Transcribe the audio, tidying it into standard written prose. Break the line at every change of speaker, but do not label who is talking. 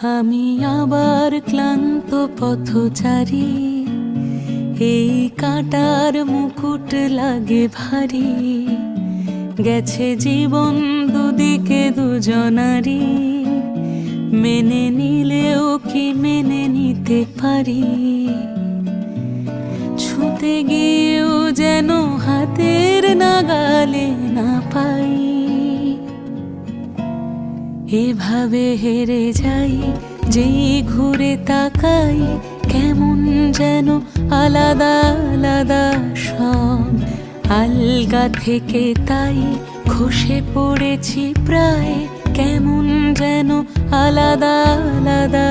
আমি আবার ক্লান্ত পথচারী, এই কাঁটার মুকুট লাগে ভারী। গেছে জীবন দুদিকে দুজনারই, মেনে নিলেও কি মেনে নিতে পারি? ছুঁতে গিয়েও যেন হাতের নাগালে না পাই। এভাবে হেরে যাই, যেই ঘুরে তাকাই, কেমন যেন আলাদা আলাদা সব। আলগা থেকে তাই খসে পড়েছি প্রায়, কেমন যেন আলাদা আলাদা